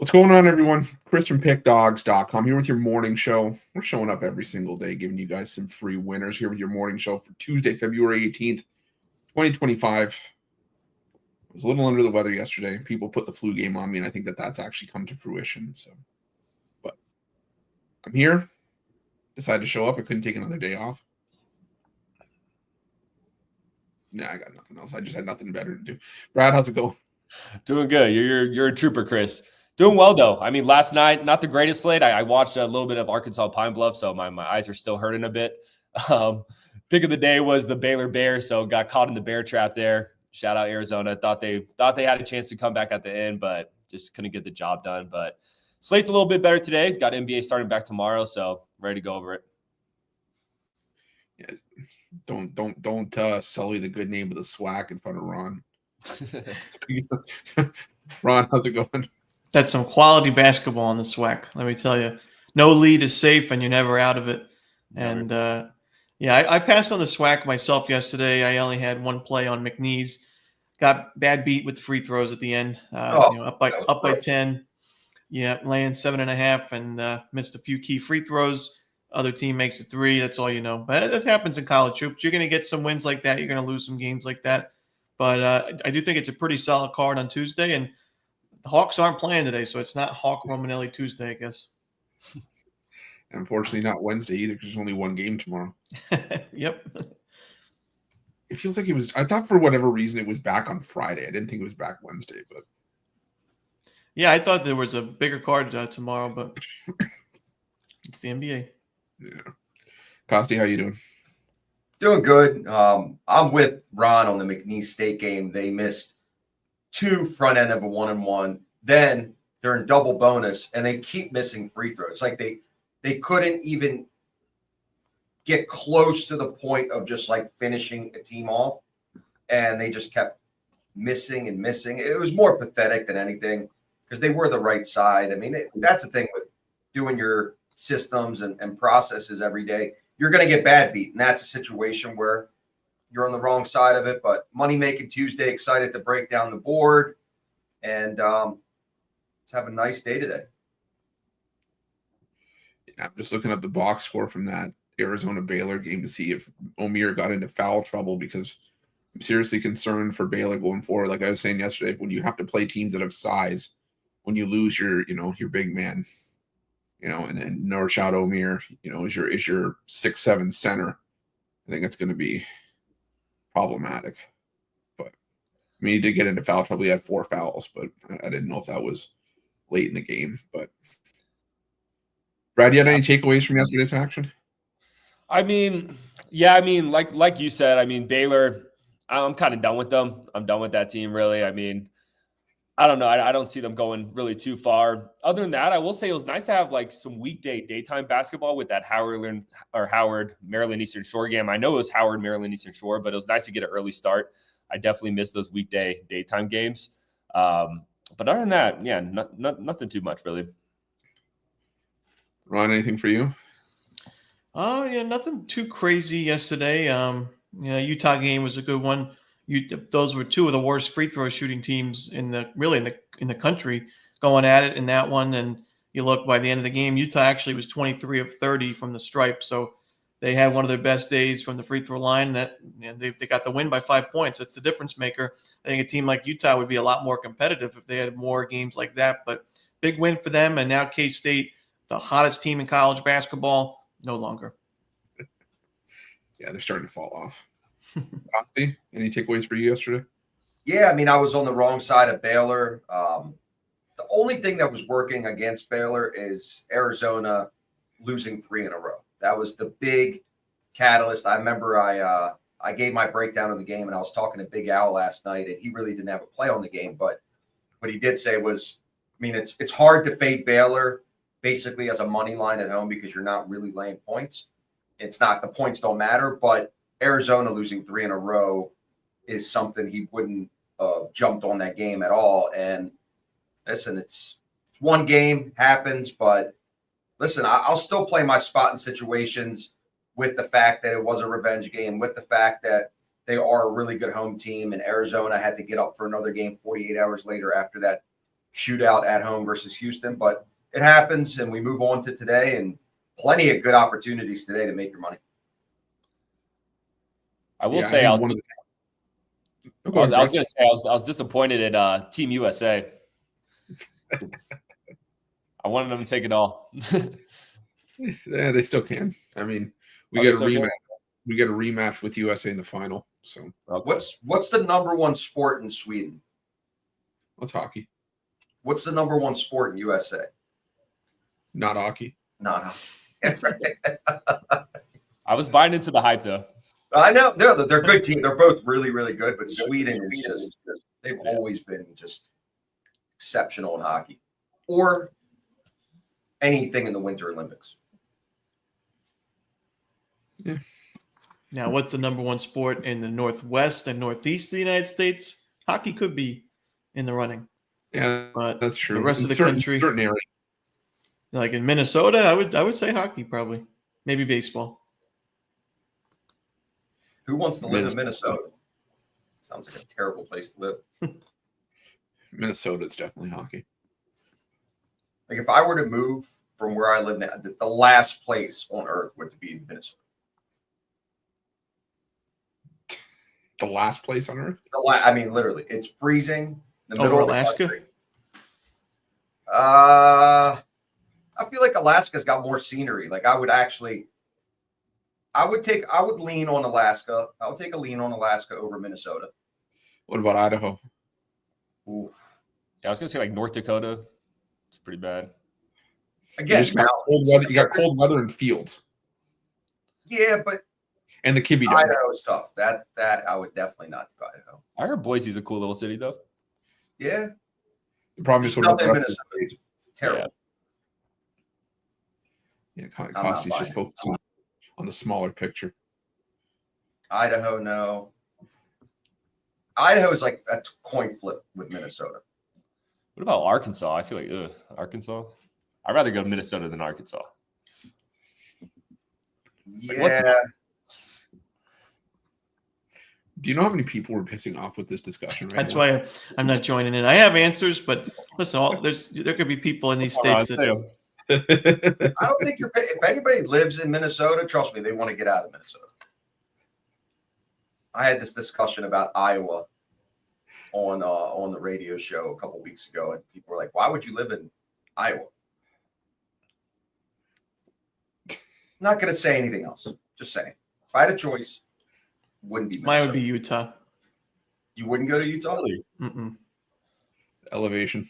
What's going on, everyone? Chris from PickDogs.com here with your morning show. We're showing up every single day, giving you guys some free winners here with your morning show for Tuesday, February 18th, 2025. I was a little under the weather yesterday. People put the flu game on me, and I think that's actually come to fruition. But I'm here. Decided to show up. I couldn't take another day off. I got nothing else. I just had nothing better to do. Brad, how's it going? Doing good. You're a trooper, Chris. Doing well, though. I mean, last night, not the greatest slate. I watched a little bit of Arkansas Pine Bluff, so my eyes are still hurting a bit. Pick of the day was the Baylor Bears, so got caught in the bear trap there. Shout out Arizona. Thought they had a chance to come back at the end, but just couldn't get the job done. But slate's a little bit better today. Got NBA starting back tomorrow, so ready to go over it. Yeah, don't sully the good name of the SWAC in front of Ron. Ron, how's it going? That's some quality basketball on the SWAC, let me tell you. No lead is safe, and you're never out of it. And, I passed on the SWAC myself yesterday. I only had one play on McNeese. Got bad beat with the free throws at the end. Up by 10. Yeah, laying 7.5 and missed a few key free throws. Other team makes a 3. That's all you know. But that happens in college hoops. You're going to get some wins like that. You're going to lose some games like that. But I do think it's a pretty solid card on Tuesday. And the Hawks aren't playing today, so it's not Hawk Romanelli Tuesday, I guess. Unfortunately, not Wednesday either, because there's only one game tomorrow. Yep. It feels like it was. I thought for whatever reason it was back on Friday. I didn't think it was back Wednesday, but yeah, I thought there was a bigger card tomorrow, but it's the NBA. Yeah. Costi, how you doing? Doing good. I'm with Ron on the McNeese State game. They missed 2 front end of a 1-and-1. Then they're in double bonus, and they keep missing free throws. It's like they couldn't even get close to the point of just like finishing a team off, and they just kept missing and missing. It was more pathetic than anything because they were the right side. I mean, that's the thing with doing your systems and processes every day. You're going to get bad beat, and that's a situation where you're on the wrong side of it. But Money Making Tuesday, excited to break down the board, and let's have a nice day today. Yeah, I'm just looking at the box score from that Arizona Baylor game to see if Omier got into foul trouble, because I'm seriously concerned for Baylor going forward. Like I was saying yesterday, when you have to play teams that have size, when you lose your big man, and then Norshad Omier, is your 6'7" center, I think it's going to be problematic. But I mean, he did get into foul trouble. He had 4 fouls, but I didn't know if that was late in the game. But Brad, you had any takeaways from yesterday's action? I mean, like you said, I mean, Baylor, I'm kind of done with them. I'm done with that team, really. I mean, I don't know. I don't see them going really too far. Other than that, I will say it was nice to have like some weekday daytime basketball with that Howard Maryland Eastern Shore game. I know it was Howard Maryland Eastern Shore, but it was nice to get an early start. I definitely miss those weekday daytime games. But other than that, yeah, nothing too much really. Ron, anything for you? Yeah, nothing too crazy yesterday. Utah game was a good one. Those were 2 of the worst free throw shooting teams in the country going at it in that one. And you look, by the end of the game, Utah actually was 23 of 30 from the stripe. So they had one of their best days from the free throw line. They got the win by 5 points. That's the difference maker. I think a team like Utah would be a lot more competitive if they had more games like that. But big win for them. And now K-State, the hottest team in college basketball, no longer. Yeah, they're starting to fall off. Costi, any takeaways for you yesterday? Yeah, I mean, I was on the wrong side of Baylor. The only thing that was working against Baylor is Arizona losing 3 in a row. That was the big catalyst. I remember I gave my breakdown of the game, and I was talking to Big Al last night, and he really didn't have a play on the game. But what he did say was, I mean, it's hard to fade Baylor basically as a money line at home because you're not really laying points. It's not, the points don't matter, but Arizona losing 3 in a row is something he wouldn't have jumped on that game at all. And listen, it's one game, happens, but listen, I'll still play my spot in situations with the fact that it was a revenge game, with the fact that they are a really good home team, and Arizona had to get up for another game 48 hours later after that shootout at home versus Houston, but it happens, and we move on to today, and plenty of good opportunities today to make your money. I will Yeah, say I was one of the. Oh, I go was, ahead, I was Greg. going to say I was disappointed at Team USA. I wanted them to take it all. Yeah, they still can. I mean, we Oh, get they a still can? rematch. We get a rematch with USA in the final. So Okay. What's the number one sport in Sweden? what's hockey? What's the number one sport in USA? Not hockey. No. I was buying into the hype though. I know they're good team. They're both really, really good, but Sweden is just they've always been just exceptional in hockey or anything in the Winter Olympics. Now, what's the number one sport in the Northwest and Northeast of the United States? Hockey could be in the running, Yeah, but that's true. the rest In of the certain, country, certain areas. like in Minnesota, I would say hockey probably, maybe baseball. Who wants to live in Minnesota? Sounds like a terrible place to live. Minnesota's definitely hockey. Like if I were to move from where I live now, the last place on earth would be Minnesota. The last place on earth. I mean, literally, it's freezing. In the middle Over of the Alaska? country. I feel like Alaska's got more scenery. Like I would lean on Alaska. I would take a lean on Alaska over Minnesota. What about Idaho? Oof. Yeah, I was going to say like North Dakota. It's pretty bad. Again, You got cold weather and fields. Yeah, but And the Kibby Dome. Idaho's tough. That I would definitely not do Idaho. I heard Boise's a cool little city though. Yeah. The problem is Just what about the nothing in rest of the Minnesota. states. It's terrible. Yeah, not Costy's just buying it. focusing on the smaller picture. Idaho, no. Idaho's like a coin flip with Minnesota. What about Arkansas? I feel like Arkansas. I'd rather go to Minnesota than Arkansas. Yeah. Do you know how many people were pissing off with this discussion right That's now? why I'm not joining in. I have answers, but listen, there could be people in these states that I don't think if anybody lives in Minnesota, trust me, they want to get out of Minnesota. I had this discussion about Iowa on the radio show a couple weeks ago, and people were like, "Why would you live in Iowa?" Not going to say anything else. Just saying, if I had a choice, wouldn't be Minnesota. mine would be Utah. You wouldn't go to Utah? Really? Mm-mm. Elevation.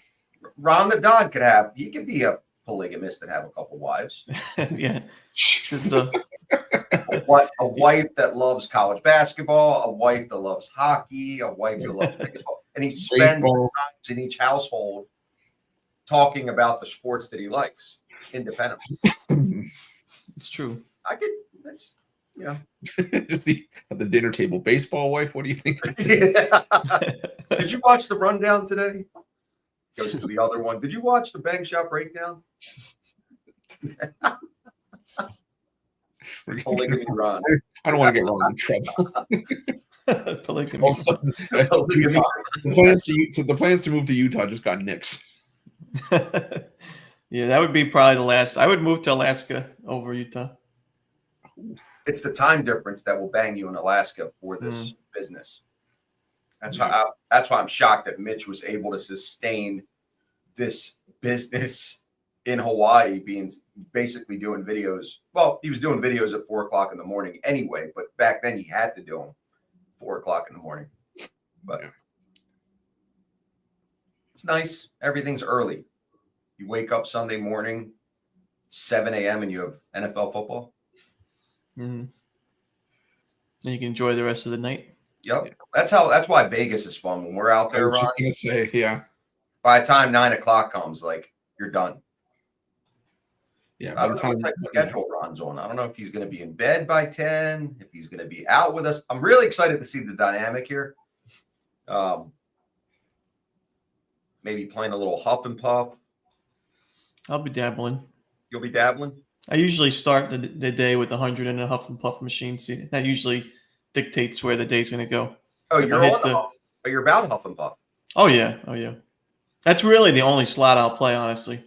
Ron the Don he could be a polygamist and have a couple wives. Yeah. Just, A wife that loves college basketball, a wife that loves hockey, a wife that loves baseball. And he spends times in each household talking about the sports that he likes independently. it's true. That's, you know. Just at the dinner table, baseball wife. What do you think? Did you watch the rundown today? Goes to the other one. Did you watch the Bang Shot breakdown? Polygamy Ron. I don't want to get Ron in trouble. Polygamy. All of a sudden, Polygamy. the plans to move to Utah just got nixed. Yeah, that would be probably the last. I would move to Alaska over Utah. It's the time difference that will bang you in Alaska for this business. That's why I'm shocked that Mitch was able to sustain this business in Hawaii, basically doing videos. Well, he was doing videos at 4:00 in the morning anyway, but back then he had to do them 4:00 in the morning. But it's nice. Everything's early. You wake up Sunday morning, 7 a.m., and you have NFL football. Mm-hmm. And you can enjoy the rest of the night. Yep. That's why Vegas is fun when we're out I there, was Ron. just gonna say, yeah, By the time 9 o'clock comes, like you're done. yeah. I don't know what type of schedule Ron's on. I don't know if he's going to be in bed by 10, if he's going to be out with us. I'm really excited to see the dynamic here. Maybe playing a little huff and puff. I'll be dabbling. You'll be dabbling? I usually start the day with 100 in a huff and puff machine. See, that usually dictates where the day's going to go. Oh, If you're I on hit the huff. Oh, you're about huff and puff. Oh yeah. That's really the only slot I'll play, honestly.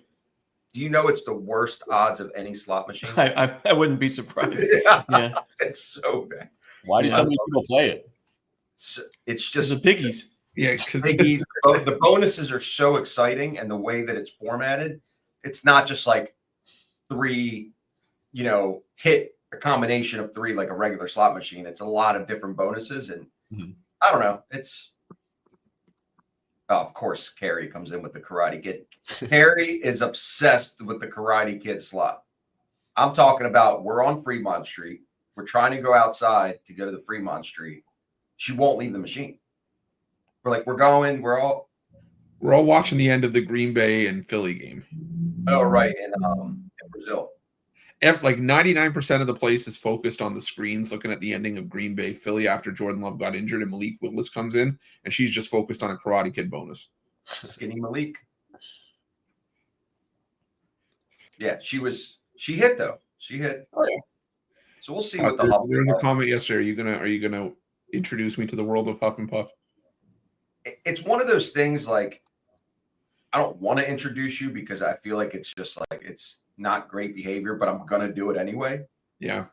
Do you know it's the worst odds of any slot machine? I wouldn't be surprised. Yeah. It's so bad. Why do Yeah. so many people play it? It's Just just the biggies. Yeah, biggies. The bonuses are so exciting, and the way that it's formatted, it's not just like 3, hit a combination of 3 like a regular slot machine. It's a lot of different bonuses, and I don't know. Of course, Carrie comes in with the Karate Kid. Carrie is obsessed with the Karate Kid slot. I'm talking about we're on Fremont Street. We're trying to go outside to go to the Fremont Street. She won't leave the machine. We're like, we're all watching the end of the Green Bay and Philly game. oh right in Brazil. Like 99% of the place is focused on the screens looking at the ending of Green Bay Philly after Jordan Love got injured and Malik Willis comes in, and she's just focused on a Karate Kid bonus. Skinny Malik. Yeah, she hit though. She hit. Oh yeah. So we'll see what the there's a comment yesterday. Are you gonna introduce me to the world of Huff and Puff? It's one of those things like I don't want to introduce you because I feel like it's just like it's not great behavior, but I'm gonna do it anyway. Yeah.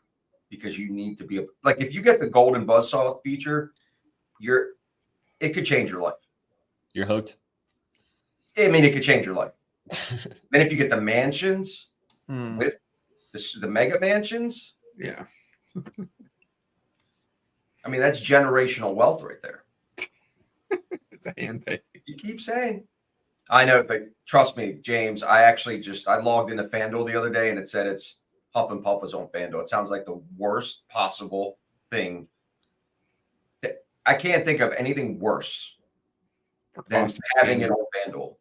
Because you need to be like if you get the golden buzzsaw feature, it could change your life. You're hooked. I mean, it could change your life. Then if you get the mansions with the mega mansions, yeah. I mean that's generational wealth right there. It's a hand pay. You keep saying. I know, like, trust me, James. I logged into FanDuel the other day and it said it's Huff and Puff is on FanDuel. It sounds like the worst possible thing. I can't think of anything worse than having it on FanDuel.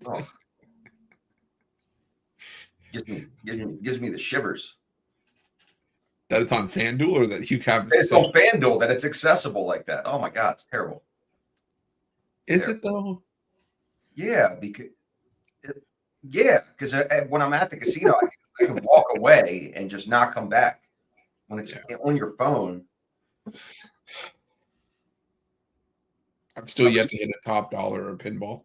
Oh. Gives me the shivers. That it's on FanDuel or that you have it's on FanDuel that it's accessible like that. Oh my God, it's terrible. Is it though? Yeah, because when I'm at the casino, I can walk away and just not come back. When it's on your phone, I'm still yet to hit a top dollar or pinball.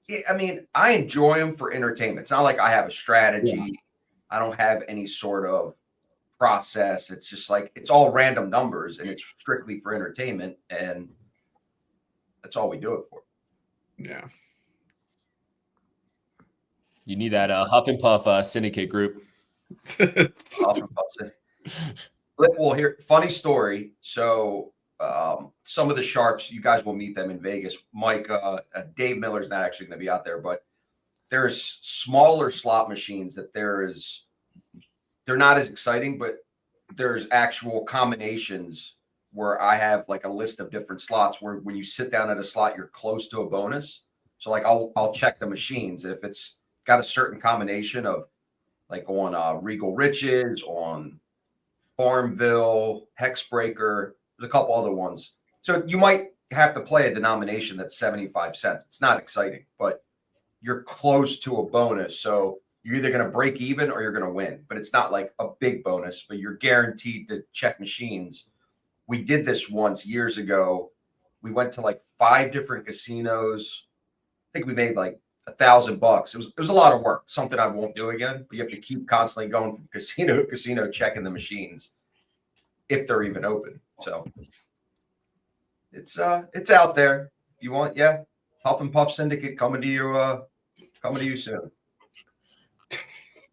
Yeah, I mean, I enjoy them for entertainment. It's not like I have a strategy. Yeah. I don't have any sort of process. It's just like it's all random numbers, and it's strictly for entertainment, and that's all we do it for. Yeah. You need that Huff and Puff syndicate group. Huff and Puff. Well, here, funny story. So some of the sharps, you guys will meet them in Vegas. Mike, Dave Miller's not actually going to be out there, but there's smaller slot machines that they're not as exciting, but there's actual combinations where I have like a list of different slots where when you sit down at a slot, you're close to a bonus. So like I'll check the machines. And if it's got a certain combination of like on Regal Riches, on Farmville, Hexbreaker, there's a couple other ones. So you might have to play a denomination that's 75 cents. It's not exciting, but you're close to a bonus. So you're either going to break even or you're going to win, but it's not like a big bonus, but you're guaranteed to check machines. We did this once years ago. We went to like 5 different casinos. I think we made like $1,000. It was a lot of work, something I won't do again, but you have to keep constantly going from casino to casino, checking the machines if they're even open. So it's out there. If you want, yeah. Huff and Puff Syndicate coming to you soon.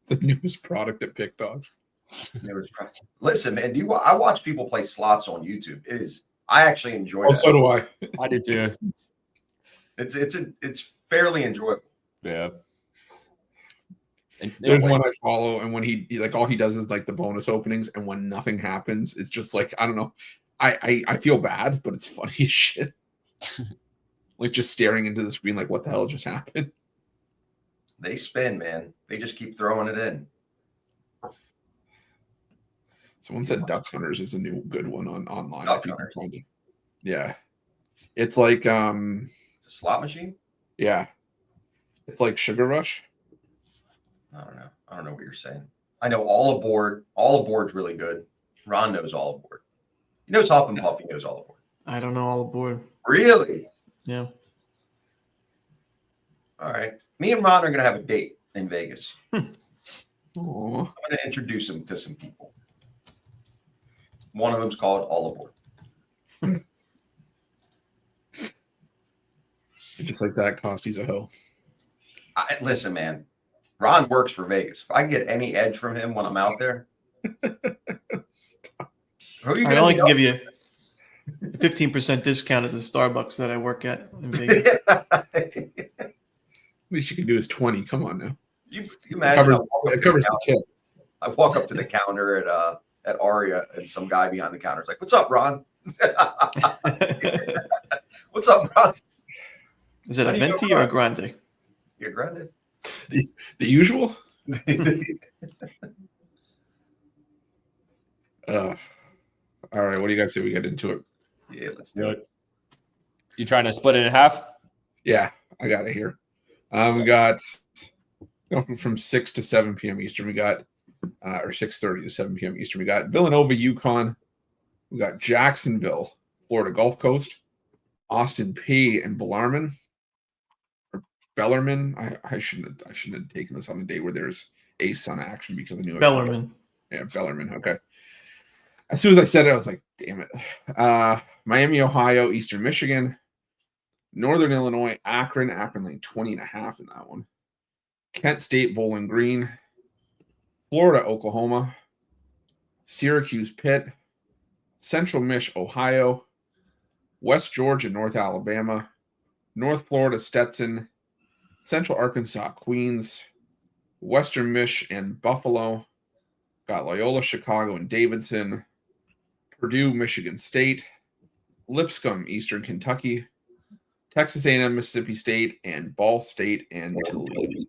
The newest product at Pick Dogs. Listen, man, I watch people play slots on YouTube. I actually enjoy that. So do I. I do too. It's fairly enjoyable. Yeah. There's one I follow, and when he like all he does is like the bonus openings, and when nothing happens, it's just like I don't know. I feel bad, but it's funny as shit. Like just staring into the screen, like what the hell just happened? They spin, man. They just keep throwing it in. Someone said Duck Hunters is a new good one online. Duck Hunters. Yeah. It's like It's a slot machine? Yeah. It's like Sugar Rush. I don't know. I don't know what you're saying. I know All Aboard. All Aboard's really good. Ron knows All Aboard. He knows Huff and Puff. He knows All Aboard. I don't know all aboard. Really? Yeah. All right. Me and Ron are going to have a date in Vegas. Aw. I'm going to introduce him to some people. One of them's called All Aboard. Just like that, Costy's a hoe. Listen, man. Ron works for Vegas. If I get any edge from him when I'm out there, who are you I going only to can give you a 15% discount at the Starbucks that I work at in Vegas. Least you can do is 20. Come on now. You It imagine covers the tip. I walk up to the counter at Aria, and some guy behind the counter is like, "What's up, Ron? What's up, Ron? Is it How a do you venti go, or a Ron? grande? You're granted." The usual? All right. What do you guys say we get into it? Yeah, let's do it. You trying to split it in half? Yeah, I got it here. We got from 6 to 7 p.m. Eastern. We got or 6:30 to 7 p.m. Eastern. We got Villanova, UConn. We got Jacksonville, Florida Gulf Coast, Austin P and Bellarmine. Or Bellarmine. I shouldn't have taken this on a day where there's a Sun action because I knew it. Bellarmine. Yeah, Bellarmine. Okay. As soon as I said it, I was like, damn it. Miami, Ohio, Eastern Michigan, Northern Illinois, Akron like 20.5 in that one. Kent State, Bowling Green, Florida, Oklahoma, Syracuse, Pitt, Central Mich, Ohio, West Georgia, North Alabama, North Florida, Stetson, Central Arkansas, Queens, Western Mich and Buffalo, got Loyola, Chicago, and Davidson, Purdue, Michigan State, Lipscomb, Eastern Kentucky, Texas A&M, Mississippi State, and Ball State and Toledo.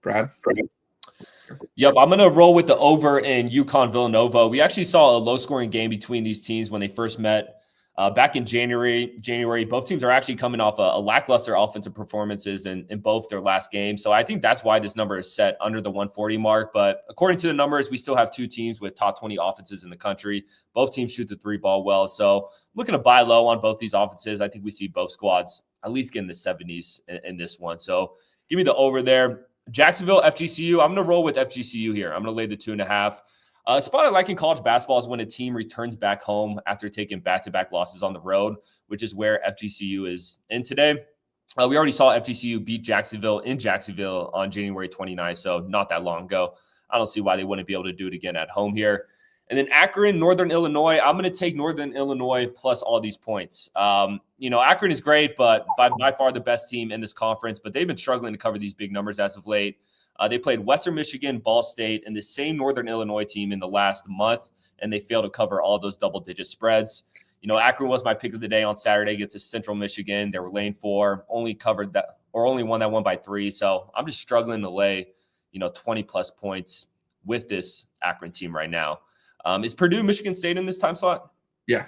Brad? Yep, I'm going to roll with the over in UConn Villanova. We actually saw a low-scoring game between these teams when they first met back in January. Both teams are actually coming off a lackluster offensive performances in both their last games. So I think that's why this number is set under the 140 mark. But according to the numbers, we still have two teams with top 20 offenses in the country. Both teams shoot the three ball well. So looking to buy low on both these offenses. I think we see both squads at least get in the 70s in this one. So give me the over there. Jacksonville, FGCU. I'm going to roll with FGCU here. I'm going to lay the 2.5. A spot I like in college basketball is when a team returns back home after taking back-to-back losses on the road, which is where FGCU is in today. We already saw FGCU beat Jacksonville in Jacksonville on January 29th, so not that long ago. I don't see why they wouldn't be able to do it again at home here. And then Akron, Northern Illinois. I'm going to take Northern Illinois plus all these points. Akron is great, but by far the best team in this conference, but they've been struggling to cover these big numbers as of late. They played Western Michigan, Ball State, and the same Northern Illinois team in the last month, and they failed to cover all those double-digit spreads. Akron was my pick of the day on Saturday against Central Michigan. They were laying 4, only covered that, or only won that one by 3. So I'm just struggling to lay, 20-plus points with this Akron team right now. Is Purdue, Michigan State in this time slot? Yeah.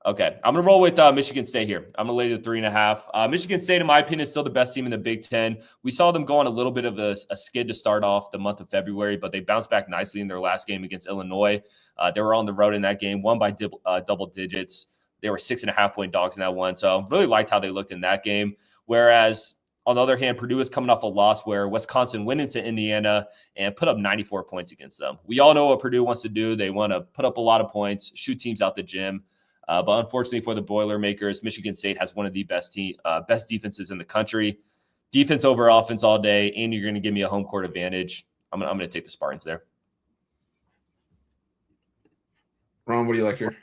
Okay, I'm going to roll with Michigan State here. I'm going to lay the 3.5. Michigan State, in my opinion, is still the best team in the Big Ten. We saw them go on a little bit of a skid to start off the month of February, but they bounced back nicely in their last game against Illinois. They were on the road in that game, won by double digits. They were 6.5-point dogs in that one, so really liked how they looked in that game. Whereas, on the other hand, Purdue is coming off a loss where Wisconsin went into Indiana and put up 94 points against them. We all know what Purdue wants to do. They want to put up a lot of points, shoot teams out the gym. But unfortunately for the Boilermakers, Michigan State has one of the best defenses in the country. Defense over offense all day, and you're going to give me a home court advantage. I'm going to take the Spartans there. Ron, what do you like here?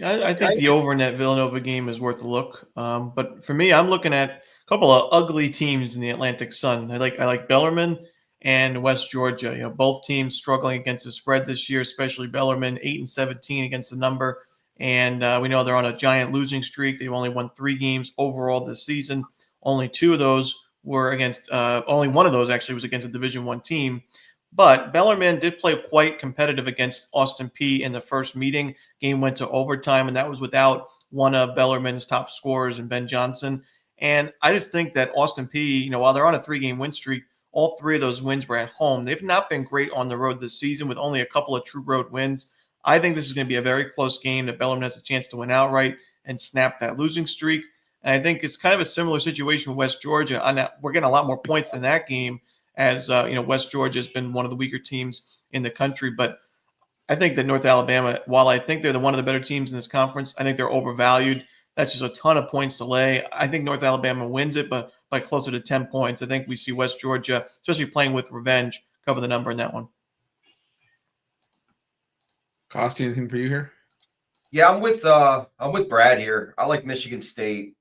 I think the over in that Villanova game is worth a look. But for me, I'm looking at a couple of ugly teams in the Atlantic Sun. I like Bellarmine and West Georgia. Both teams struggling against the spread this year, especially Bellarmine, 8-17 against the number. And we know they're on a giant losing streak. They've only won 3 games overall this season. Only 2 of those were against only one of those actually was against a Division I team. But Bellarmine did play quite competitive against Austin P in the first meeting. Game went to overtime, and that was without one of Bellarmine's top scorers in Ben Johnson. And I just think that Austin P, while they're on a 3-game win streak, all 3 of those wins were at home. They've not been great on the road this season with only a couple of true road wins. I think this is going to be a very close game that Bellarmine has a chance to win outright. and snap that losing streak. And I think it's kind of a similar situation with West Georgia. On that, we're getting a lot more points in that game, as West Georgia has been one of the weaker teams in the country. But I think that North Alabama, while I think they're one of the better teams in this conference, I think they're overvalued. That's just a ton of points to lay. I think North Alabama wins it, but by closer to 10 points. I think we see West Georgia, especially playing with revenge, cover the number in that one. Cost anything for you here? Yeah, I'm with Brad here. I like Michigan State.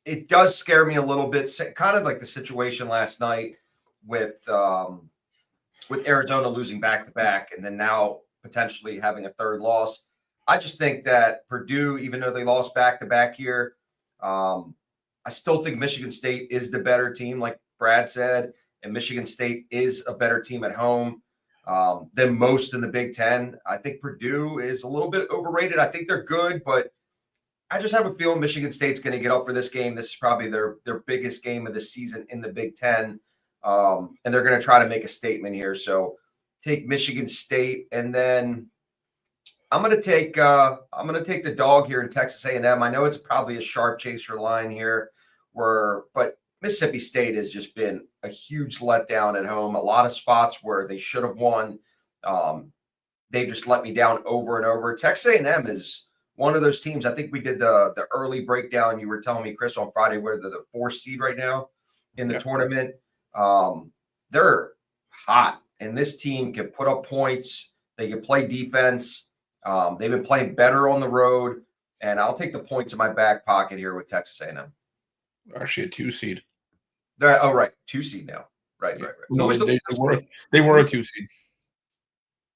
It does scare me a little bit, kind of like the situation last night with Arizona losing back-to-back and then now potentially having a third loss. I just think that Purdue, even though they lost back-to-back here, I still think Michigan State is the better team, like Brad said, and Michigan State is a better team at home than most in the Big Ten. I think Purdue is a little bit overrated. I think they're good, but I just have a feeling Michigan State's going to get up for this game. This is probably their biggest game of the season in the Big Ten, and they're going to try to make a statement here. So take Michigan State, and then I'm going to take the dog here in Texas A&M. I know it's probably a sharp chaser line here, but Mississippi State has just been a huge letdown at home. A lot of spots where they should have won. They've just let me down over and over. Texas A&M is one of those teams. I think we did the early breakdown. You were telling me, Chris, on Friday, where they're the 4th seed right now in the tournament. They're hot, and this team can put up points. They can play defense. They've been playing better on the road, and I'll take the points in my back pocket here with Texas A&M. Actually, a 2 seed. Oh, right, 2 seed now. Right. No, they were a 2 seed.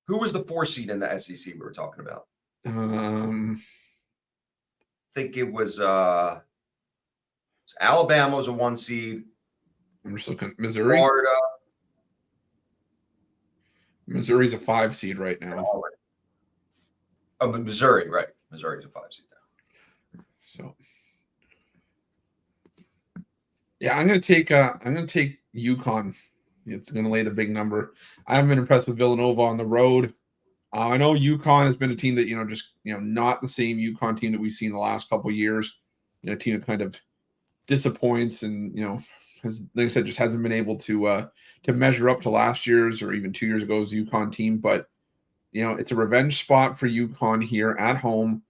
Who was the 4 seed in the SEC we were talking about? I think it was Alabama was a 1 seed. I'm just looking. Missouri. Florida. Missouri's a 5 seed right now. Oh, but Missouri, right? Missouri's a 5 seed now. So, yeah, I'm gonna take UConn. It's gonna lay the big number. I haven't been impressed with Villanova on the road. I know UConn has been a team that not the same UConn team that we've seen the last couple of years. A team that kind of disappoints and has, like I said, just hasn't been able to measure up to last year's or even 2 years ago's UConn team. But it's a revenge spot for UConn here at home,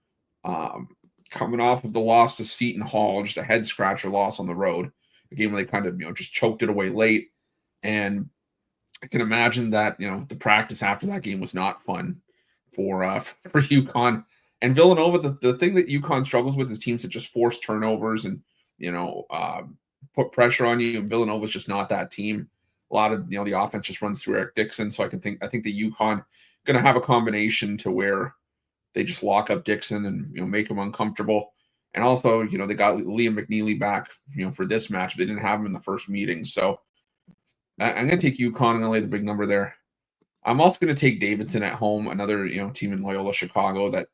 coming off of the loss to Seton Hall, just a head scratcher loss on the road, a game where they kind of just choked it away late. And I can imagine that the practice after that game was not fun for UConn and Villanova. The thing that UConn struggles with is teams that just force turnovers and put pressure on you. And Villanova's just not that team. A lot of the offense just runs through Eric Dixon. So I think the UConn going to have a combination to where they just lock up Dixon and make him uncomfortable. And also they got Liam McNeely back for this match. They didn't have him in the first meeting, so I'm going to take UConn and lay the big number there. I'm also going to take Davidson at home, another team in Loyola Chicago that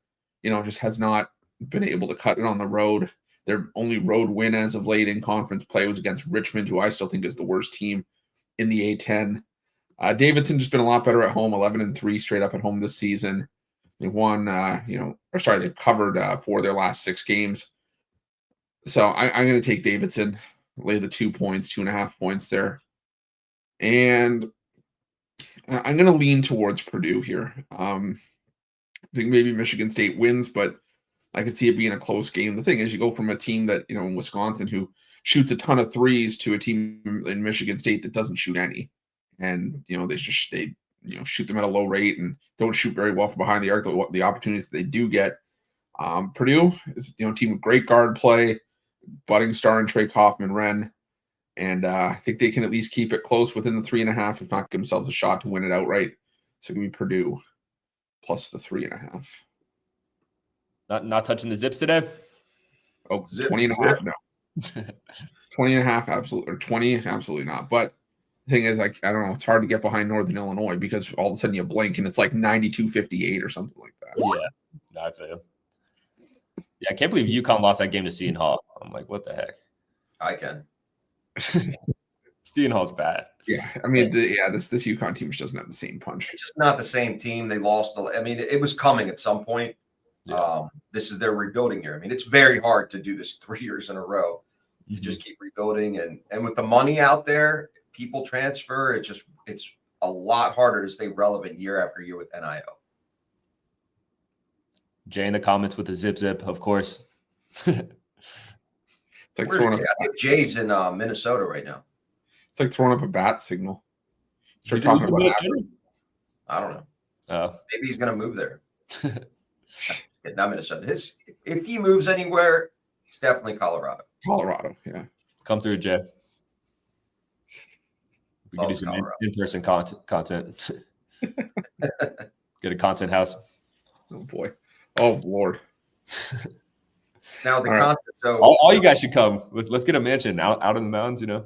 just has not been able to cut it on the road. Their only road win as of late in conference play was against Richmond, who I still think is the worst team in the A10. Davidson just been a lot better at home, 11-3 straight up at home this season. They won, they've covered 4 of their last 6 games. So I'm going to take Davidson, lay the 2 points, 2.5 points there. And I'm going to lean towards Purdue here. I think maybe Michigan State wins, but I could see it being a close game. The thing is, you go from a team that, in Wisconsin who shoots a ton of threes to a team in Michigan State that doesn't shoot any. And, they shoot them at a low rate and don't shoot very well from behind the arc, the opportunities that they do get. Purdue is, a team with great guard play, budding star in Trey Kaufman-Renn. And I think they can at least keep it close within the 3.5, if not give themselves a shot to win it outright. So it can be Purdue plus the 3.5. Not touching the zips today? Oh, 20.5? No. 20.5, absolutely. Or 20, absolutely not. But the thing is, I don't know, it's hard to get behind Northern Illinois because all of a sudden you blink and it's like 92-58 or something like that. Yeah, no, I feel you. Yeah, I can't believe UConn lost that game to Seton Hall. I'm like, what the heck? I can. Seton Hall's bad. Yeah, I mean, this UConn team just doesn't have the same punch. It's just not the same team. They lost. I mean, it was coming at some point. Yeah. This is their rebuilding year. I mean, it's very hard to do this 3 years in a row to just keep rebuilding. And with the money out there, people transfer. It's a lot harder to stay relevant year after year with NIL. Jay in the comments with the zip, of course. It's like Where's throwing up. Jay? I think Jay's in Minnesota right now. It's like throwing up a bat signal. Start He's talking in about Minnesota? I don't know. Oh. Maybe he's going to move there. Not Minnesota. If he moves anywhere, it's definitely Colorado. Colorado. Yeah. Come through, Jay. We can do some Colorado. in-person content. Get a content house. Oh boy. Oh Lord. Now the All right. content. So All you guys should come. Let's get a mansion out in the mountains, you know.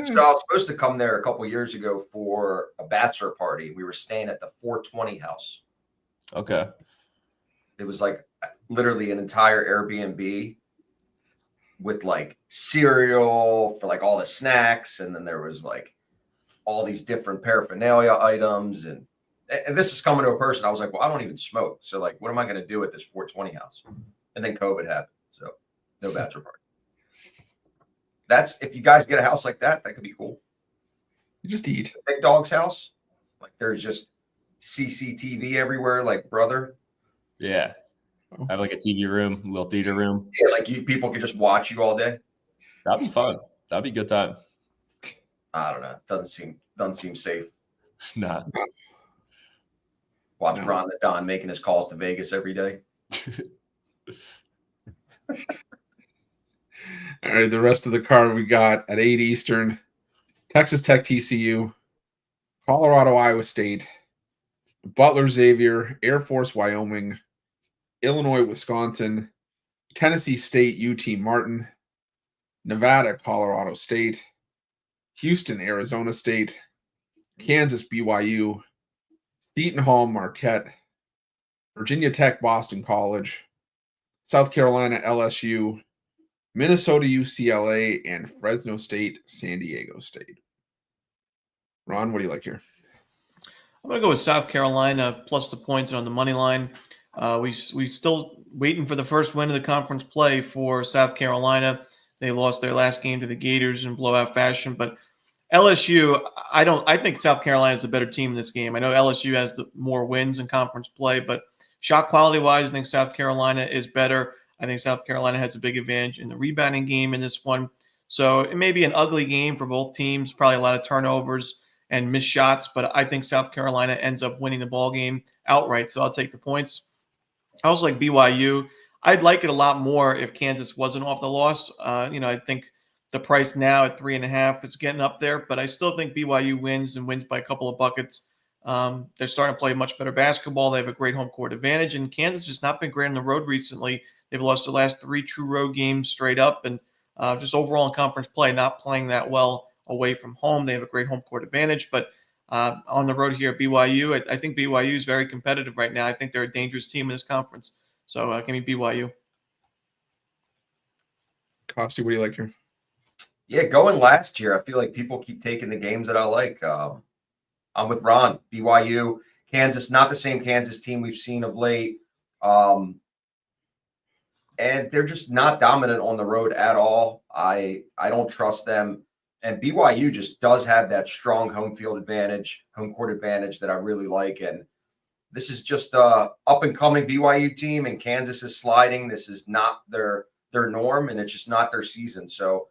So I was supposed to come there a couple years ago for a bachelor party. We were staying at the 420 house. Okay. It was like literally an entire Airbnb with like cereal for like all the snacks. And then there was like all these different paraphernalia items. And this is coming to a person. I was like, well, I don't even smoke. So like, what am I going to do at this 420 house? And then COVID happened. So no bachelor party. That's if you guys get a house like that, that could be cool. You just eat. Big Dog's house, like there's just CCTV everywhere, like brother. Yeah. Have like a TV room, a little theater room. Yeah, like people could just watch you all day. That'd be fun. That'd be a good time. I don't know. Doesn't seem safe. Nah. Watch No. Ron the Don making his calls to Vegas every day. All right, the rest of the card we got at 8 Eastern, Texas Tech TCU, Colorado Iowa State, Butler Xavier, Air Force Wyoming, Illinois Wisconsin, Tennessee State UT Martin, Nevada Colorado State, Houston Arizona State, Kansas BYU, Seton Hall Marquette, Virginia Tech Boston College, South Carolina LSU, Minnesota UCLA, and Fresno State San Diego State. Ron, what do you like here? I'm going to go with South Carolina plus the points on the money line. We still waiting for the first win of the conference play for South Carolina. They lost their last game to the Gators in blowout fashion, but LSU, I think South Carolina is the better team in this game. I know LSU has the more wins in conference play, but shot quality wise, I think South Carolina is better. I think South Carolina has a big advantage in the rebounding game in this one. So it may be an ugly game for both teams, probably a lot of turnovers and missed shots, but I think South Carolina ends up winning the ball game outright. So I'll take the points. I also like BYU. I'd like it a lot more if Kansas wasn't off the loss. I think the price now at 3.5 is getting up there, but I still think BYU wins and wins by a couple of buckets. They're starting to play much better basketball. They have a great home court advantage, and Kansas has not been great on the road recently. They've lost their last 3 true road games straight up, and just overall in conference play, not playing that well away from home. They have a great home court advantage, but on the road here at BYU, I think BYU is very competitive right now. I think they're a dangerous team in this conference. So give me BYU. Costi, what do you like here? Yeah, going last year, I feel like people keep taking the games that I like. I'm with Ron. BYU, Kansas, not the same Kansas team we've seen of late. And they're just not dominant on the road at all. I don't trust them. And BYU just does have that strong home field advantage, home court advantage that I really like. And this is just a up-and-coming BYU team, and Kansas is sliding. This is not their norm, and it's just not their season. So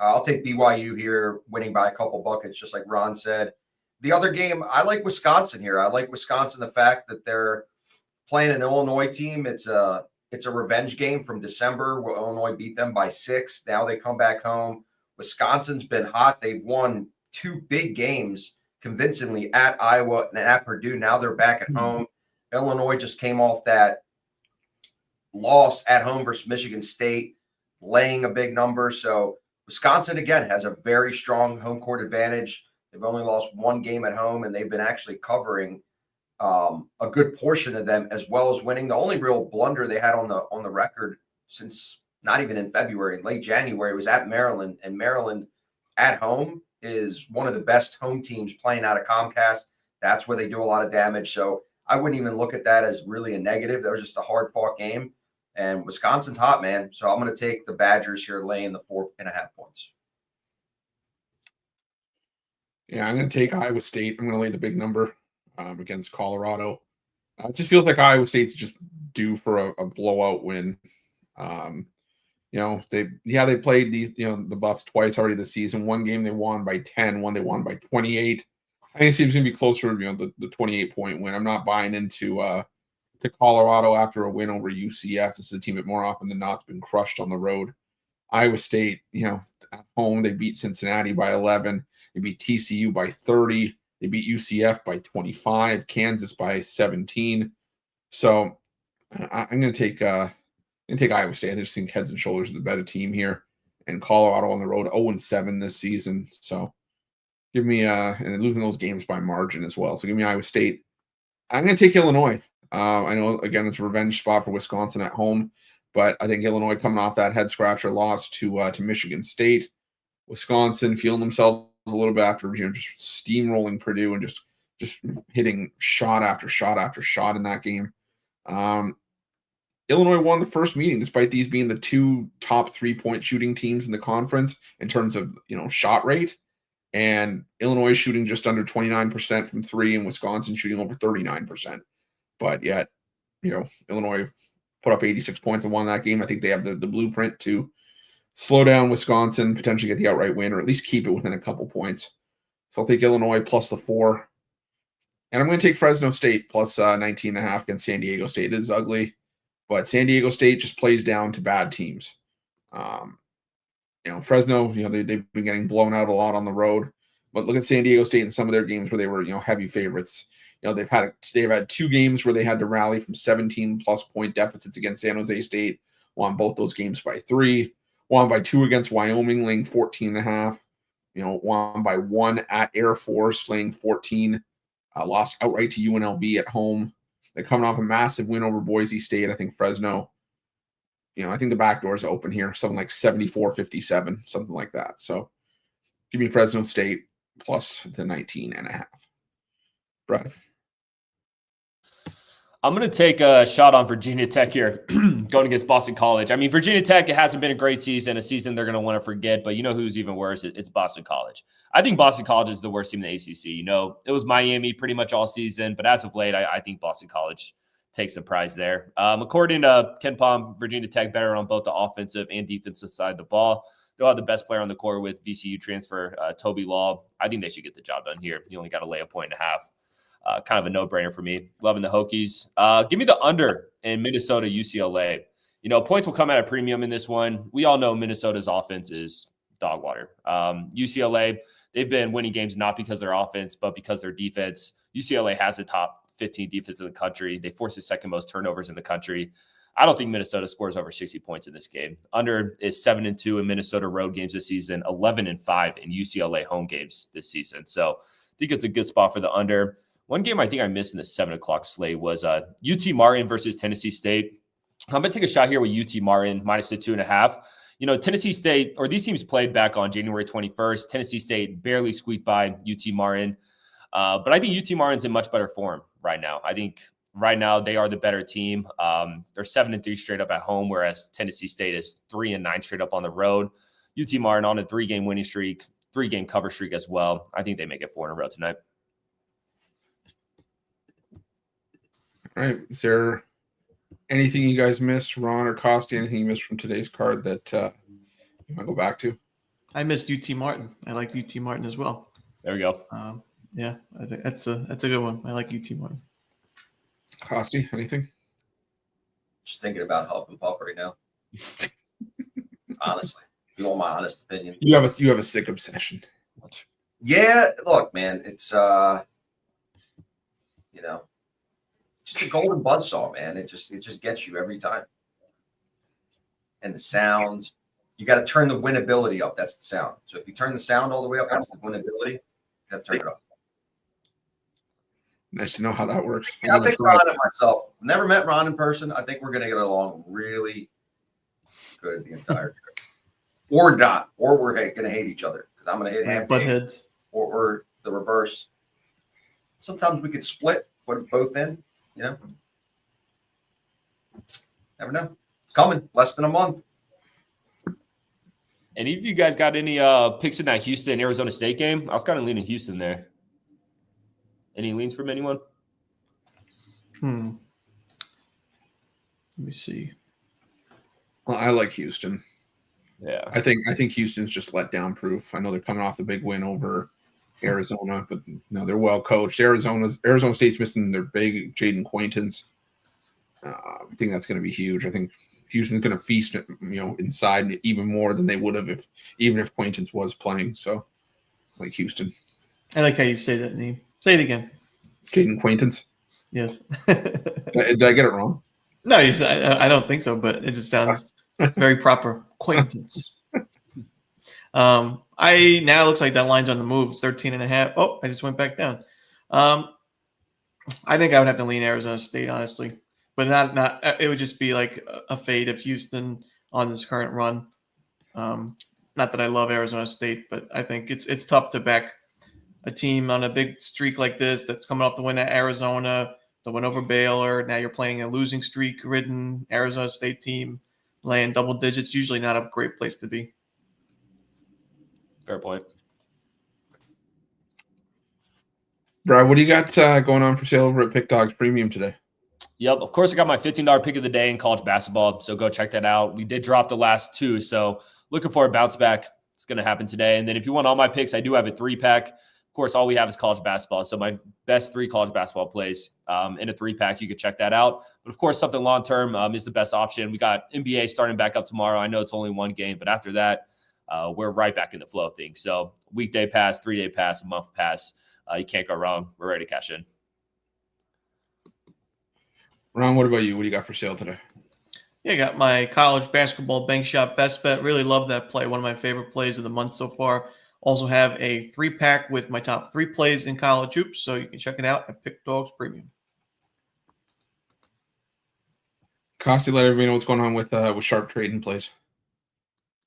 I'll take BYU here, winning by a couple buckets, just like Ron said. The other game, I like Wisconsin here. I like Wisconsin, the fact that they're playing an Illinois team. It's a revenge game from December where Illinois beat them by 6. Now they come back home. Wisconsin's been hot. They've won 2 big games convincingly at Iowa and at Purdue. Now they're back at home. Illinois just came off that loss at home versus Michigan State, laying a big number. So Wisconsin, again, has a very strong home court advantage. They've only lost 1 game at home, and they've been actually covering a good portion of them, as well as winning. The only real blunder they had on the record since not even in February, in late January, was at Maryland. And Maryland at home is one of the best home teams playing out of Comcast. That's where they do a lot of damage. So I wouldn't even look at that as really a negative. That was just a hard fought game. And Wisconsin's hot, man. So I'm going to take the Badgers here laying the 4.5 points. Yeah, I'm going to take Iowa State. I'm going to lay the big number against Colorado. It just feels like Iowa State's just due for a blowout win. They played the Buffs twice already this season. One game they won by 10, one they won by 28. I think it seems going to be closer to the 28-point win. I'm not buying into to Colorado after a win over UCF. This is a team that more often than not has been crushed on the road. Iowa State, at home they beat Cincinnati by 11. They beat TCU by 30. They beat UCF by 25. Kansas by 17. So I'm going to take Iowa State. I just think heads and shoulders are the better team here. And Colorado on the road, 0-7 this season. So give me and losing those games by margin as well. So give me Iowa State. I'm going to take Illinois. I know, again, it's a revenge spot for Wisconsin at home, but I think Illinois coming off that head scratcher loss to Michigan State. Wisconsin feeling themselves a little bit after just steamrolling Purdue and just hitting shot after shot after shot in that game. Illinois won the first meeting, despite these being the two top 3-point shooting teams in the conference in terms of shot rate. And Illinois shooting just under 29% from three, and Wisconsin shooting over 39%. But yet, Illinois put up 86 points and won that game. I think they have the blueprint to slow down Wisconsin, potentially get the outright win, or at least keep it within a couple points. So I'll take Illinois plus the 4. And I'm going to take Fresno State plus 19.5 against San Diego State. It is ugly, but San Diego State just plays down to bad teams. Fresno, they've been getting blown out a lot on the road. But look at San Diego State in some of their games where they were, heavy favorites. They've had 2 games where they had to rally from 17+ point deficits against San Jose State. Won both those games by 3. Won by 2 against Wyoming, laying 14.5. Won by 1 at Air Force, laying 14. Lost outright to UNLV at home. They're coming off a massive win over Boise State. I think Fresno, I think the back door is open here. Something like 74-57, something like that. So give me Fresno State plus the 19.5. Brad. I'm going to take a shot on Virginia Tech here, going against Boston College. I mean, Virginia Tech, it hasn't been a great season, a season they're going to want to forget, but who's even worse? It's Boston College. I think Boston College is the worst team in the ACC. It was Miami pretty much all season, but as of late, I think Boston College takes the prize there. According to Ken Palm, Virginia Tech better on both the offensive and defensive side of the ball. They'll have the best player on the court with VCU transfer, Toby Law. I think they should get the job done here. You only got to lay a 1.5. Kind of a no-brainer for me. Loving the Hokies. Give me the under in Minnesota UCLA. Points will come at a premium in this one. We all know Minnesota's offense is dog water. UCLA, they've been winning games not because of their offense, but because of their defense. UCLA has the top 15 defense in the country. They force the second most turnovers in the country. I don't think Minnesota scores over 60 points in this game. Under is 7-2 in Minnesota road games this season, 11-5 in UCLA home games this season. So I think it's a good spot for the under. One game I think I missed in the 7 o'clock slate was UT Martin versus Tennessee State. I'm going to take a shot here with UT Martin minus the 2.5. Tennessee State, or these teams played back on January 21st. Tennessee State barely squeaked by UT Martin. But I think UT Martin's in much better form right now. I think right now they are the better team. They're 7-3 straight up at home, whereas Tennessee State is 3-9 straight up on the road. UT Martin on a 3-game winning streak, 3-game cover streak as well. I think they make it 4 in a row tonight. All right. Is there anything you guys missed, Ron or Costi? Anything you missed from today's card that you want to go back to? I missed UT Martin. I liked UT Martin as well. There we go. Yeah, I think that's a good one. I like UT Martin. Costi, anything? Just thinking about Huff and Puff right now. Honestly, if you want my honest opinion. You have a sick obsession. Yeah, look, man, it's just a golden buzzsaw, man. It just gets you every time. And the sounds, you got to turn the winnability up. That's the sound. So if you turn the sound all the way up, that's the winnability. You got to turn it up. Nice to know how that works. Yeah, I think Ron and myself, never met Ron in person. I think we're going to get along really good the entire trip. Or not. Or we're going to hate each other because I'm going to hate him. Butt heads. Or the reverse. Sometimes we could split, put both in. You know, never know. It's coming. Less than a month. Any of you guys got any picks in that Houston Arizona State game? I was kind of leaning Houston there. Any leans from anyone? Let me see. Well, I like Houston. Yeah. I think Houston's just let down proof. I know they're coming off the big win over Arizona, but no, they're well coached. Arizona State's missing their big Jaden Quaintance. I think that's going to be huge. I think Houston's going to feast, inside even more than they would have if Quaintance was playing. So, like Houston. I like how you say that name. Say it again. Jaden Quaintance. Yes. Did I get it wrong? No, I don't think so, but it just sounds very proper. Acquaintance. I now looks like that line's on the move. It's 13.5. Oh, I just went back down. I think I would have to lean Arizona State, honestly, but not. It would just be like a fade of Houston on this current run. Not that I love Arizona State, but I think it's tough to back a team on a big streak like this that's coming off the win at Arizona, the win over Baylor. Now you're playing a losing streak-ridden Arizona State team, laying double digits. Usually not a great place to be. Fair point. Brad, what do you got going on for sale over at Pick Dogs Premium today? Yep. Of course, I got my $15 pick of the day in college basketball. So go check that out. We did drop the last two. So looking for a bounce back. It's going to happen today. And then if you want all my picks, I do have a 3-pack. Of course, all we have is college basketball. So my best 3 college basketball plays in a 3-pack. You could check that out. But of course, something long-term is the best option. We got NBA starting back up tomorrow. I know it's only one game, but after that, we're right back in the flow of things. So weekday pass, 3-day pass, a month pass. You can't go wrong. We're ready to cash in. Ron, what about you? What do you got for sale today? Yeah, I got my college basketball bank shop best bet. Really love that play. One of my favorite plays of the month so far. Also have a 3-pack with my top 3 plays in college hoops, so you can check it out at Pick Dogs Premium. Costi, let everybody know what's going on with sharp trading plays.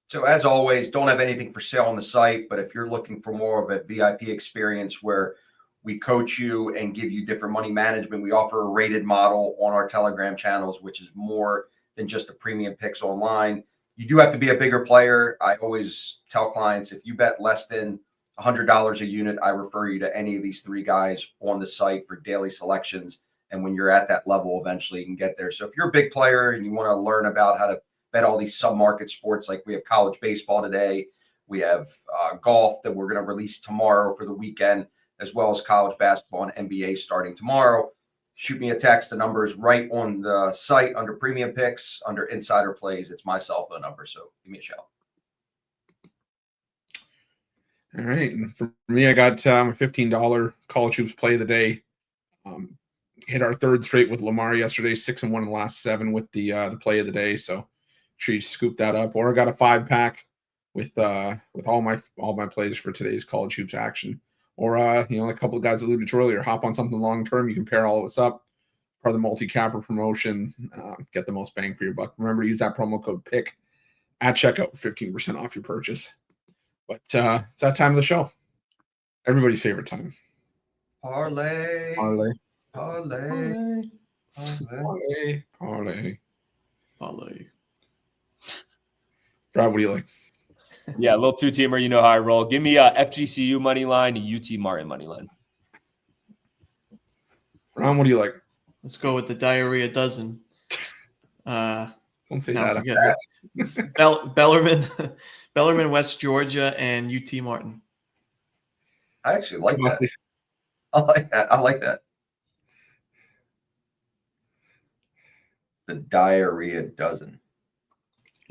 So as always, don't have anything for sale on the site, but if you're looking for more of a VIP experience where we coach you and give you different money management, we offer a rated model on our Telegram channels, which is more than just the premium picks online. You do have to be a bigger player. I always tell clients, if you bet less than $100 a unit, I refer you to any of these 3 guys on the site for daily selections. And when you're at that level, eventually you can get there. So if you're a big player and you want to learn about how to bet all these sub-market sports, like we have college baseball today, we have golf that we're going to release tomorrow for the weekend, as well as college basketball and NBA starting tomorrow. Shoot me a text. The number is right on the site under premium picks, under insider plays. It's my cell phone number. So give me a shout. All right. And for me, I got my $15 college hoops play of the day. Hit our 3rd straight with Lamar yesterday, 6-1 in the last 7 with the play of the day. So sure you scoop that up. Or I got a 5-pack with all my plays for today's college hoops action. Or like a couple of guys alluded to earlier, hop on something long term. You can pair all of us up. Part of the multi-capper promotion. Get the most bang for your buck. Remember to use that promo code PICK at checkout, 15% off your purchase. But it's that time of the show. Everybody's favorite time. Parlay. Parlay. Parlay. Parlay. Parlay. Parlay. Brad, what do you like? Yeah, a little 2-teamer. You know how I roll. Give me a FGCU money line, a UT Martin money line. Ron, what do you like? Let's go with the diarrhea dozen. Don't say Now that. Bellarmine, West Georgia, and UT Martin. I actually like that. I like that. The diarrhea dozen.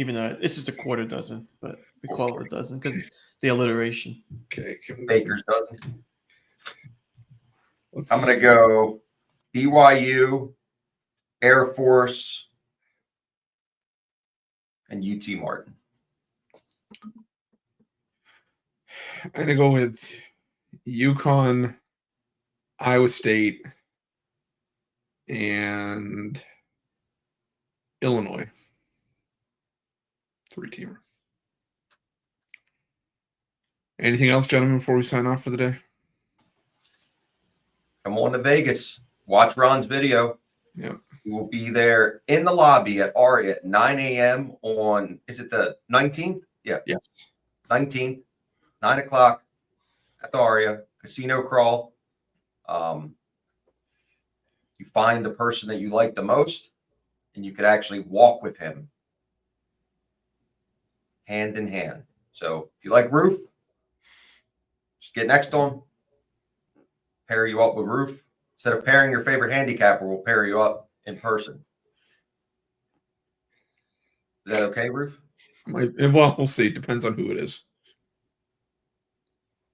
Even though it's just a quarter dozen, but we call it a dozen because the alliteration. Okay. Baker's dozen. I'm going to go BYU, Air Force, and UT Martin. I'm going to go with UConn, Iowa State, and Illinois. 3-teamer. Anything else, gentlemen, before we sign off for the day? Come on to Vegas. Watch Ron's video. Yep. We will be there in the lobby at Aria at 9 a.m. on, is it the 19th? Yeah. Yes. 19th, 9 o'clock at the Aria Casino Crawl. You find the person that you like the most, and you could actually walk with him hand in hand. So if you like Roof, just get next to him, pair you up with Roof. Instead of pairing your favorite handicapper, we'll pair you up in person. Is that okay, Roof? Well, we'll see. Depends on who it is.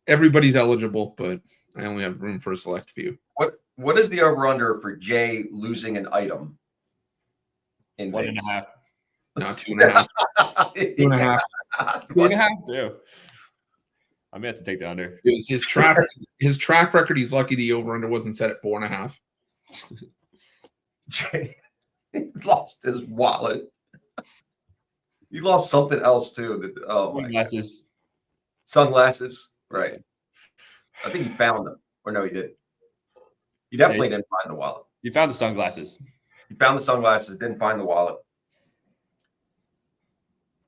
Everybody's eligible, but I only have room for a select few. What is the over-under for Jay losing an item in 1.5. No, 2.5. 2.5. 2.5 too. I may have to take the under. It was his track record. He's lucky the over-under wasn't set at 4.5. Jay lost his wallet. He lost something else too. Sunglasses. Sunglasses. Right. I think he found them. Or no, he didn't. He definitely didn't find the wallet. You found the sunglasses. He found the sunglasses, didn't find the wallet.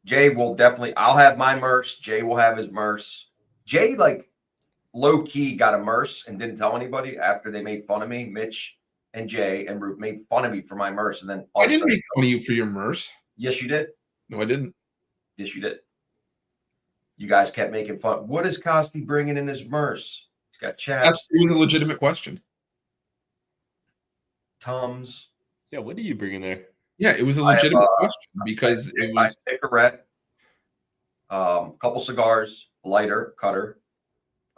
Jay will definitely, I'll have my merce. Jay will have his merce. Jay, like, low-key got a merce and didn't tell anybody after they made fun of me. Mitch and Jay and Ruth made fun of me for my merce. And then I didn't make fun of you for your merce. Yes, you did. No, I didn't. Yes, you did. You guys kept making fun. What is Costi bringing in his merce? He's got chaps. That's a legitimate question. Tums. Yeah, what do you bring in there? Yeah, it was a legitimate question because it was a cigarette, couple cigars, lighter, cutter.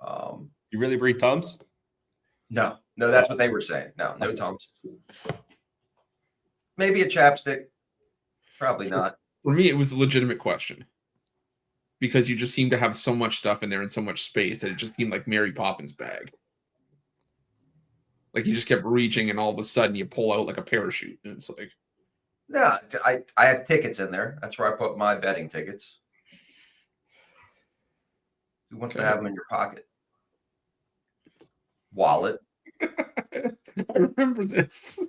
You really bring Tums? No, that's what they were saying. No Tums. Maybe a chapstick. Probably not. For me, it was a legitimate question because you just seem to have so much stuff in there and so much space that it just seemed like Mary Poppins' bag. Like you just kept reaching, and all of a sudden you pull out like a parachute, and it's like, no, I have tickets in there. That's where I put my betting tickets. Who wants to have them in your pocket? Wallet. I remember this.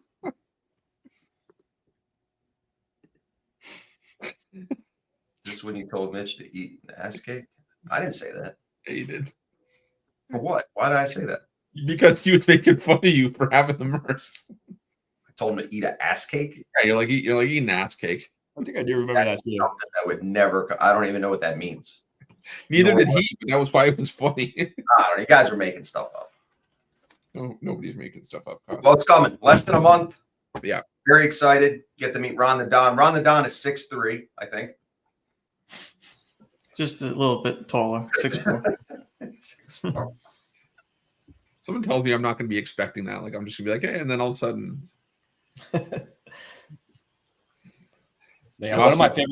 This is when you told Mitch to eat an ass cake? I didn't say that. Yeah, you did. For what? Why did I say that? Because he was making fun of you for having the merce. I told him to eat an ass cake. Yeah, you're like eating ass cake. I think I do remember that too. Something that would never. I don't even know what that means. Neither did he, but that was why it was funny. I don't know. You guys are making stuff up. No, nobody's making stuff up. Well, it's coming. Less than a month. Yeah. Very excited. Get to meet Ron the Don. Ron the Don is 6'3", I think. Just a little bit taller, 6'4". 6'4". Someone tells me I'm not going to be expecting that. Like I'm just going to be like, hey, and then all of a sudden. Yeah, one of my favorite.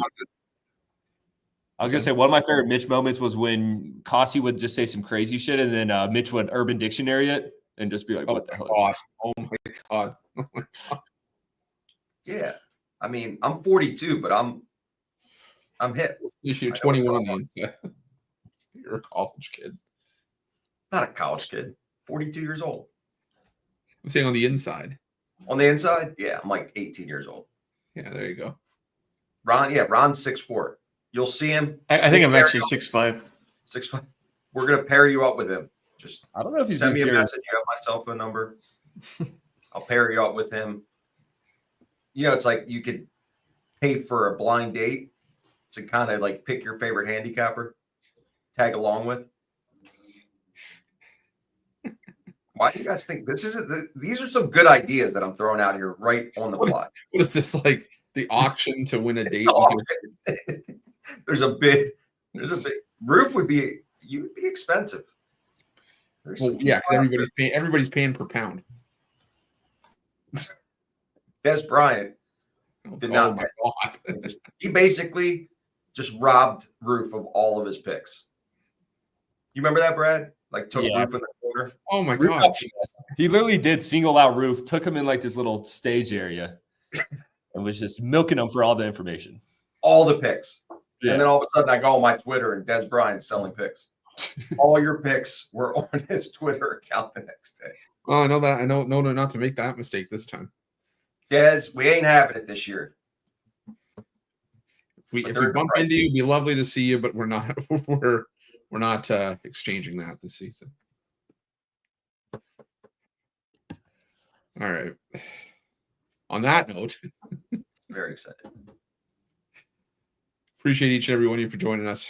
I was gonna say one of my favorite Mitch moments was when Costi would just say some crazy shit, and then Mitch would Urban Dictionary it and just be like, "What the hell is this?" Oh my god! Oh my god! Yeah, I mean, I'm 42, but I'm hip. You're 21 on the inside. You're a college kid. Not a college kid. 42 years old. I'm saying on the inside. On the inside, yeah, I'm like 18 years old. Yeah, there you go. Ron's 6'4". You'll see him. I think I'm actually 6'5". 6'5". We're gonna pair you up with him. Just I don't know if he's send me being a serious. message. You have my cell phone number. I'll pair you up with him. You know, it's like you could pay for a blind date to kind of like pick your favorite handicapper, tag along with. Why do you guys think this isn't? These are some good ideas that I'm throwing out here right on the fly. What is this like? The auction to win a date? There's a big. Roof would be. You would be expensive. Well, yeah, because everybody's paying per pound. Des Bryant did not. Oh my god! He basically just robbed Roof of all of his picks. You remember that, Brad? Like took Roof in the corner. Oh my god! He literally did single out Roof, took him in like this little stage area, and was just milking him for all the information. All the picks. Yeah. And then all of a sudden I go on my Twitter and Des Bryant's selling picks. All your picks were on his Twitter account the next day. Oh, I know that. I know not to make that mistake this time. Dez, we ain't having it this year. If we But they're bump right. into you, it'd be lovely to see you, but we're not we're not exchanging that this season. All right. On that note, Very excited. appreciate each and every one of you for joining us.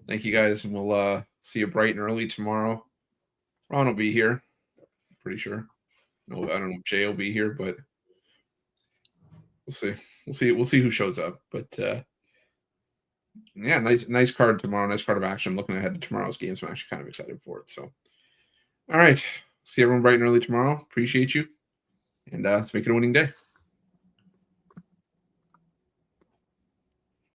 Thank you guys, and we'll see you bright and early tomorrow. Ron will be here, pretty sure. No, I don't know if Jay will be here, but we'll see. We'll see who shows up. But yeah, nice card tomorrow. Nice card of action. I'm looking ahead to tomorrow's games. I'm actually kind of excited for it. So, all right. See everyone bright and early tomorrow. Appreciate you. And let's make it a winning day.